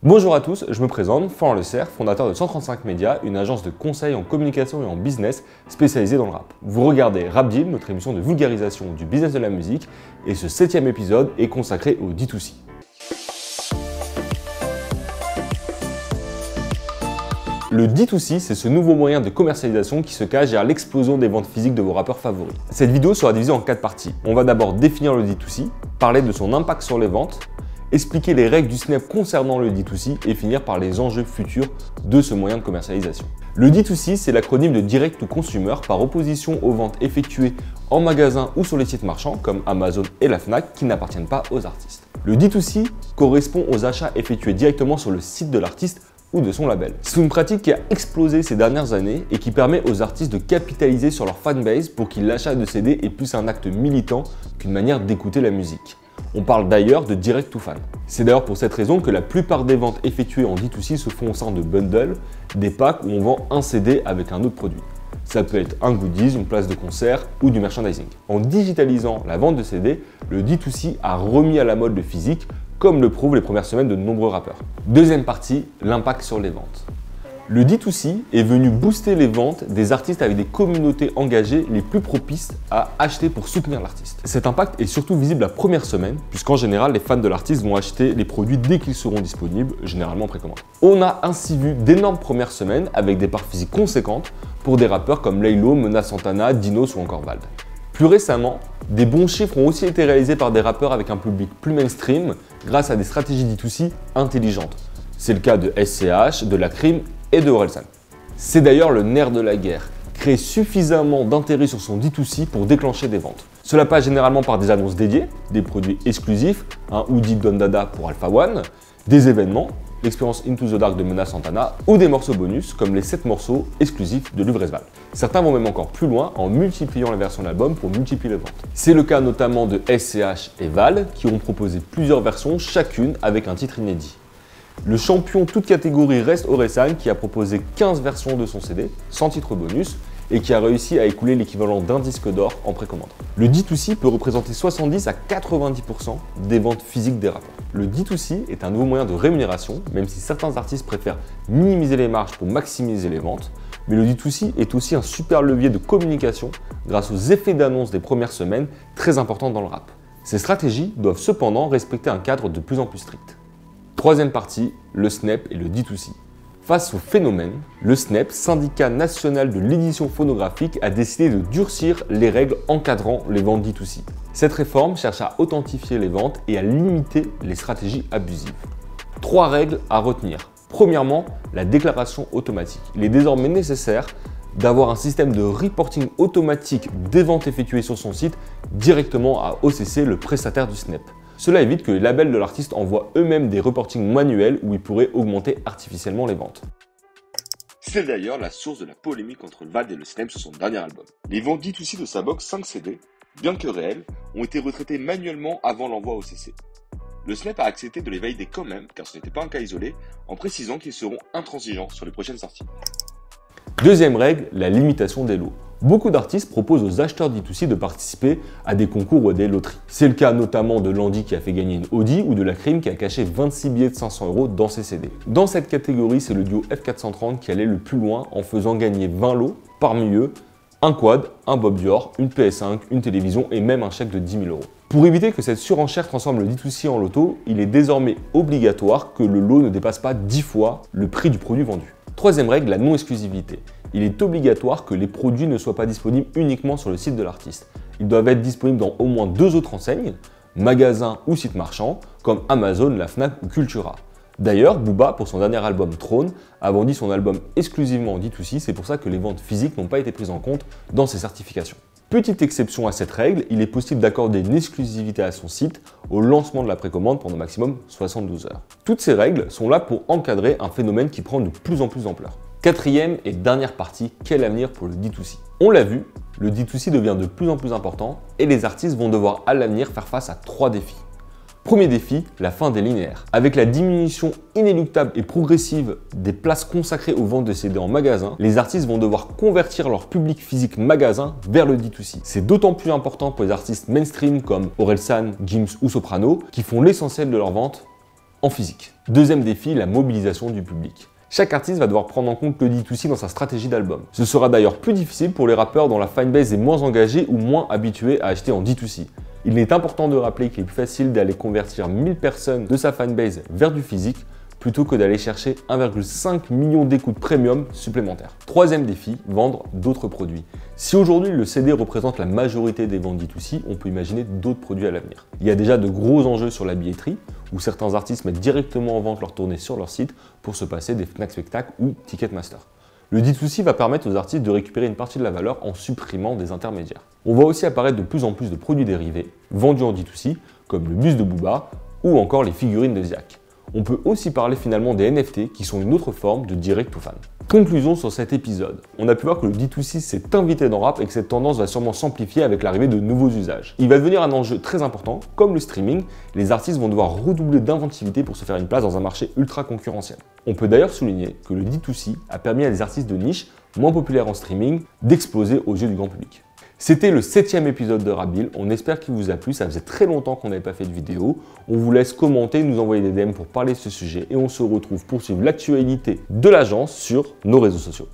Bonjour à tous, je me présente, Florent Le Cerf, fondateur de 135 Médias, une agence de conseil en communication et en business spécialisée dans le rap. Vous regardez Rap Deal, notre émission de vulgarisation du business de la musique, et ce 7e épisode est consacré au D2C. Le D2C, c'est ce nouveau moyen de commercialisation qui se cache derrière l'explosion des ventes physiques de vos rappeurs favoris. Cette vidéo sera divisée en 4 parties. On va d'abord définir le D2C, parler de son impact sur les ventes, expliquer les règles du Snap concernant le D2C et finir par les enjeux futurs de ce moyen de commercialisation. Le D2C, c'est l'acronyme de Direct to Consumer par opposition aux ventes effectuées en magasin ou sur les sites marchands comme Amazon et la Fnac qui n'appartiennent pas aux artistes. Le D2C correspond aux achats effectués directement sur le site de l'artiste ou de son label. C'est une pratique qui a explosé ces dernières années et qui permet aux artistes de capitaliser sur leur fanbase pour que l'achat de CD est plus un acte militant qu'une manière d'écouter la musique. On parle d'ailleurs de direct to fan. C'est d'ailleurs pour cette raison que la plupart des ventes effectuées en D2C se font au sein de bundles, des packs où on vend un CD avec un autre produit. Ça peut être un goodies, une place de concert ou du merchandising. En digitalisant la vente de CD, le D2C a remis à la mode le physique, comme le prouvent les premières semaines de nombreux rappeurs. Deuxième partie, l'impact sur les ventes. Le D2C est venu booster les ventes des artistes avec des communautés engagées les plus propices à acheter pour soutenir l'artiste. Cet impact est surtout visible la première semaine, puisqu'en général, les fans de l'artiste vont acheter les produits dès qu'ils seront disponibles, généralement en précommande. On a ainsi vu d'énormes premières semaines avec des parts physiques conséquentes pour des rappeurs comme Laylo, Mena Santana, Dinos ou encore Vald. Plus récemment, des bons chiffres ont aussi été réalisés par des rappeurs avec un public plus mainstream grâce à des stratégies D2C intelligentes. C'est le cas de SCH, de La Crime et de Orelsan. C'est d'ailleurs le nerf de la guerre, créer suffisamment d'intérêt sur son D2C pour déclencher des ventes. Cela passe généralement par des annonces dédiées, des produits exclusifs, un hoodie Don Dada pour Alpha One, des événements, l'expérience Into the Dark de Mena Santana ou des morceaux bonus comme les 7 morceaux exclusifs de Luvresval. Certains vont même encore plus loin en multipliant la version de l'album pour multiplier les ventes. C'est le cas notamment de SCH et Val qui ont proposé plusieurs versions, chacune avec un titre inédit. Le champion toute catégorie reste Orelsan qui a proposé 15 versions de son CD, sans titre bonus, et qui a réussi à écouler l'équivalent d'un disque d'or en précommande. Le D2C peut représenter 70 à 90% des ventes physiques des rappeurs. Le D2C est un nouveau moyen de rémunération, même si certains artistes préfèrent minimiser les marges pour maximiser les ventes, mais le D2C est aussi un super levier de communication grâce aux effets d'annonce des premières semaines très importants dans le rap. Ces stratégies doivent cependant respecter un cadre de plus en plus strict. Troisième partie, le Snap et le D2C. Face au phénomène, le Snap, syndicat national de l'édition phonographique, a décidé de durcir les règles encadrant les ventes D2C. Cette réforme cherche à authentifier les ventes et à limiter les stratégies abusives. 3 règles à retenir. Premièrement, la déclaration automatique. Il est désormais nécessaire d'avoir un système de reporting automatique des ventes effectuées sur son site directement à OCC, le prestataire du Snap. Cela évite que les labels de l'artiste envoient eux-mêmes des reportings manuels où ils pourraient augmenter artificiellement les ventes. C'est d'ailleurs la source de la polémique entre Vald et le Snap sur son dernier album. Les ventes D2C de sa box 5 CD, bien que réelles, ont été retraitées manuellement avant l'envoi au CC. Le Snap a accepté de les valider quand même, car ce n'était pas un cas isolé, en précisant qu'ils seront intransigeants sur les prochaines sorties. Deuxième règle, la limitation des lots. Beaucoup d'artistes proposent aux acheteurs D2C de participer à des concours ou à des loteries. C'est le cas notamment de Landy qui a fait gagner une Audi ou de La Crime qui a caché 26 billets de 500 € dans ses CD. Dans cette catégorie, c'est le duo F430 qui allait le plus loin en faisant gagner 20 lots, parmi eux un quad, un Bob Dior, une PS5, une télévision et même un chèque de 10 000 €. Pour éviter que cette surenchère transforme le D2C en loto, il est désormais obligatoire que le lot ne dépasse pas 10 fois le prix du produit vendu. Troisième règle, la non-exclusivité. Il est obligatoire que les produits ne soient pas disponibles uniquement sur le site de l'artiste. Ils doivent être disponibles dans au moins 2 autres enseignes, magasins ou sites marchands, comme Amazon, la Fnac ou Cultura. D'ailleurs, Booba, pour son dernier album Throne, a vendu son album exclusivement en D2C, c'est pour ça que les ventes physiques n'ont pas été prises en compte dans ses certifications. Petite exception à cette règle, il est possible d'accorder une exclusivité à son site au lancement de la précommande pendant maximum 72 heures. Toutes ces règles sont là pour encadrer un phénomène qui prend de plus en plus d'ampleur. Quatrième et dernière partie, quel avenir pour le D2C? On l'a vu, le D2C devient de plus en plus important et les artistes vont devoir à l'avenir faire face à 3 défis. Premier défi, la fin des linéaires. Avec la diminution inéluctable et progressive des places consacrées aux ventes de CD en magasin, les artistes vont devoir convertir leur public physique magasin vers le D2C. C'est d'autant plus important pour les artistes mainstream comme Orelsan, Gims ou Soprano qui font l'essentiel de leurs ventes en physique. Deuxième défi, la mobilisation du public. Chaque artiste va devoir prendre en compte le D2C dans sa stratégie d'album. Ce sera d'ailleurs plus difficile pour les rappeurs dont la fanbase est moins engagée ou moins habituée à acheter en D2C. Il est important de rappeler qu'il est plus facile d'aller convertir 1000 personnes de sa fanbase vers du physique plutôt que d'aller chercher 1,5 million d'écoutes premium supplémentaires. Troisième défi, vendre d'autres produits. Si aujourd'hui le CD représente la majorité des ventes D2C, on peut imaginer d'autres produits à l'avenir. Il y a déjà de gros enjeux sur la billetterie, où certains artistes mettent directement en vente leur tournée sur leur site pour se passer des Fnac Spectacle ou Ticketmaster. Le D2C va permettre aux artistes de récupérer une partie de la valeur en supprimant des intermédiaires. On voit aussi apparaître de plus en plus de produits dérivés vendus en D2C, comme le bus de Booba ou encore les figurines de Ziak. On peut aussi parler finalement des NFT qui sont une autre forme de direct to fan. Conclusion sur cet épisode. On a pu voir que le D2C s'est invité dans le rap et que cette tendance va sûrement s'amplifier avec l'arrivée de nouveaux usages. Il va devenir un enjeu très important, comme le streaming, les artistes vont devoir redoubler d'inventivité pour se faire une place dans un marché ultra concurrentiel. On peut d'ailleurs souligner que le D2C a permis à des artistes de niche, moins populaires en streaming, d'exploser aux yeux du grand public. C'était le 7e épisode de Rapbill, on espère qu'il vous a plu, ça faisait très longtemps qu'on n'avait pas fait de vidéo. On vous laisse commenter, nous envoyer des DM pour parler de ce sujet et on se retrouve pour suivre l'actualité de l'agence sur nos réseaux sociaux.